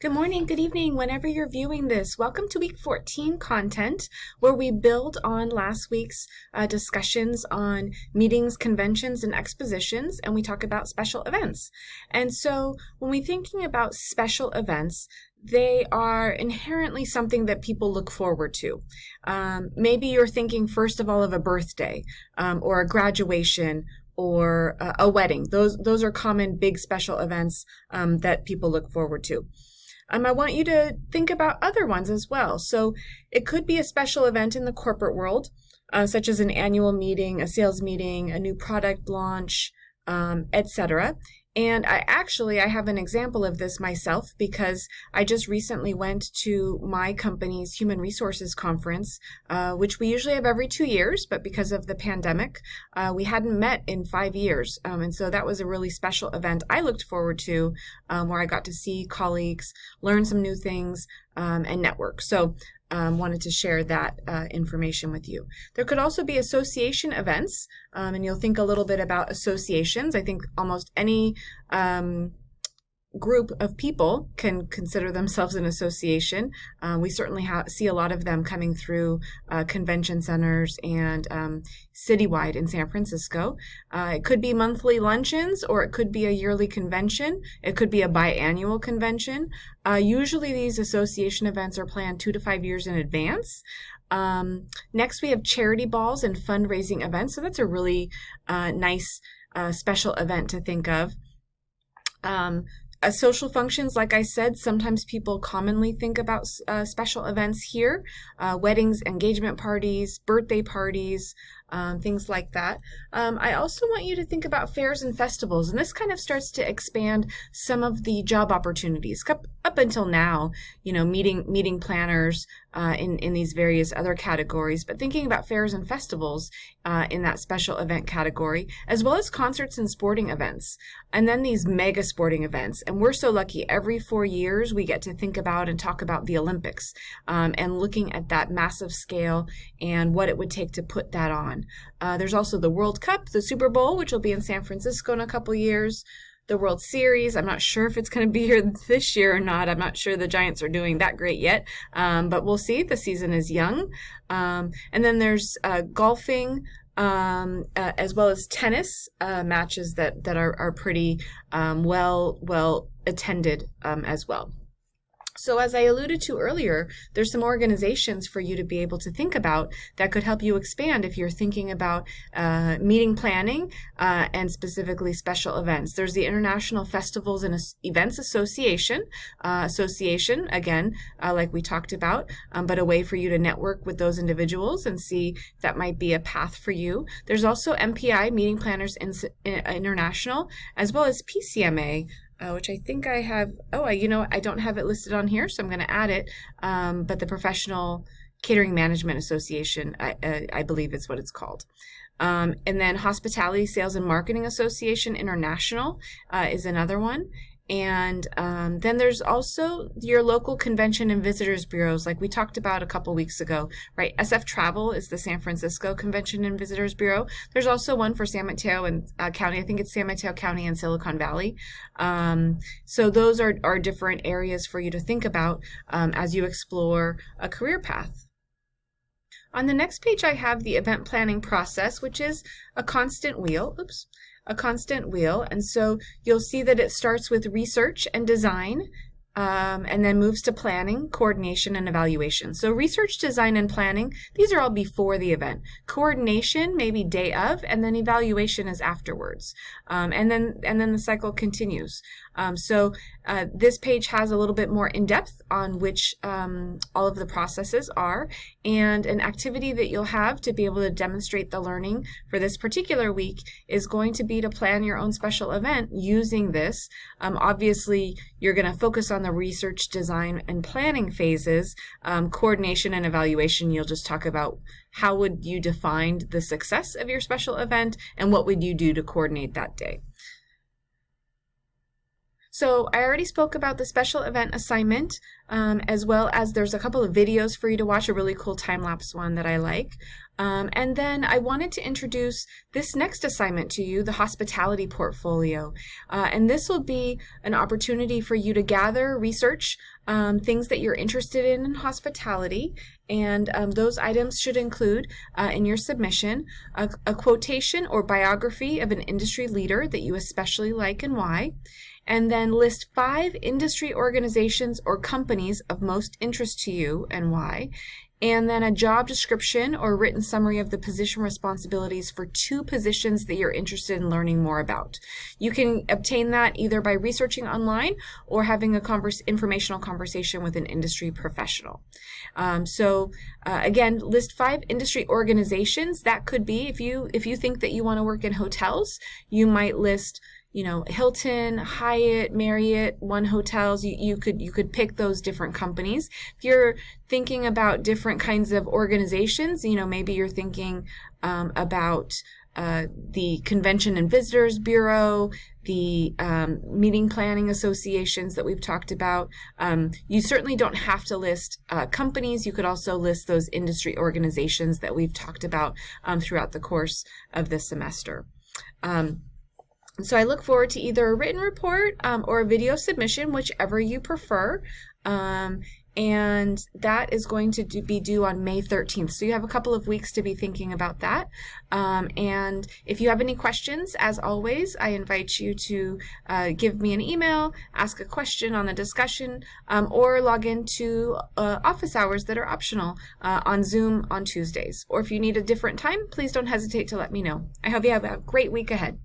Good morning, good evening, whenever you're viewing this. Welcome to week 14 content, where we build on last week's discussions on meetings, conventions, and expositions, and we talk about special events. And so when we're thinking about special events, they are inherently something that people look forward to. Maybe you're thinking first of all of a birthday or a graduation or a wedding. Those are common big special events that people look forward to. I want you to think about other ones as well. So it could be a special event in the corporate world, such as an annual meeting, a sales meeting, a new product launch, etc. And I have an example of this myself because I just recently went to my company's human resources conference, which we usually have every 2 years, but because of the pandemic, we hadn't met in 5 years. And so that was a really special event I looked forward to, where I got to see colleagues, learn some new things, and network. So wanted to share that information with you. There could also be association events, and you'll think a little bit about associations. I think almost any group of people can consider themselves an association. We certainly see a lot of them coming through convention centers and citywide in San Francisco. It could be monthly luncheons, or it could be a yearly convention. It could be a biannual convention. Usually these association events are planned 2 to 5 years in advance. Next, we have charity balls and fundraising events. So that's a really nice special event to think of. Social functions, like I said, sometimes people commonly think about special events here, weddings, engagement parties, birthday parties, things like that. I also want you to think about fairs and festivals, and this kind of starts to expand some of the job opportunities. Up until now, meeting planners in these various other categories, but thinking about fairs and festivals in that special event category, as well as concerts and sporting events, and then these mega sporting events. And we're so lucky, every 4 years we get to think about and talk about the Olympics, and looking at that massive scale and what it would take to put that on. There's also the World Cup, the Super Bowl, which will be in San Francisco in a couple years. The World Series, I'm not sure if it's going to be here this year or not. I'm not sure the Giants are doing that great yet, but we'll see. The season is young. And then there's golfing, as well as tennis matches that are pretty well attended as well. So as I alluded to earlier, there's some organizations for you to be able to think about that could help you expand if you're thinking about meeting planning and specifically special events. There's the International Festivals and Events Association, again, like we talked about, but a way for you to network with those individuals and see if that might be a path for you. There's also MPI, Meeting Planners International, as well as PCMA, which I think I have. I don't have it listed on here, so I'm going to add it. But the Professional Catering Management Association, I believe is what it's called. And then Hospitality Sales and Marketing Association International is another one. And then there's also your local convention and visitors bureaus, like we talked about a couple weeks ago, right? SF Travel is the San Francisco Convention and Visitors Bureau. There's also one for San Mateo and County. I think it's San Mateo County and Silicon Valley. So those are different areas for you to think about as you explore a career path. On the next page, I have the event planning process, which is a constant wheel. And so you'll see that it starts with research and design, and then moves to planning, coordination, and evaluation. So research, design, and planning, these are all before the event. Coordination, maybe day of, and then evaluation is afterwards. And then the cycle continues. So this page has a little bit more in depth on which all of the processes are, and an activity that you'll have to be able to demonstrate the learning for this particular week is going to be to plan your own special event using this. Obviously, you're going to focus on the research, design, and planning phases. Coordination and evaluation, you'll just talk about how would you define the success of your special event and what would you do to coordinate that day. So I already spoke about the special event assignment, as well as there's a couple of videos for you to watch, a really cool time-lapse one that I like. And then I wanted to introduce this next assignment to you, the hospitality portfolio. And this will be an opportunity for you to gather, research things that you're interested in hospitality. And those items should include, in your submission, a quotation or biography of an industry leader that you especially like and why. And then list 5 industry organizations or companies of most interest to you and why. And then a job description or written summary of the position responsibilities for 2 positions that you're interested in learning more about. You can obtain that either by researching online or having a informational conversation with an industry professional. Again, list 5 industry organizations. That could be, if you think that you want to work in hotels, you might list, Hilton, Hyatt, Marriott, One Hotels. You could pick those different companies. If you're thinking about different kinds of organizations, maybe you're thinking about the Convention and Visitors Bureau, the meeting planning associations that we've talked about. You certainly don't have to list companies. You could also list those industry organizations that we've talked about throughout the course of this semester. So I look forward to either a written report or a video submission, whichever you prefer. And that is going to be due on May 13th. So you have a couple of weeks to be thinking about that. And if you have any questions, as always, I invite you to give me an email, ask a question on the discussion, or log into office hours that are optional on Zoom on Tuesdays. Or if you need a different time, please don't hesitate to let me know. I hope you have a great week ahead.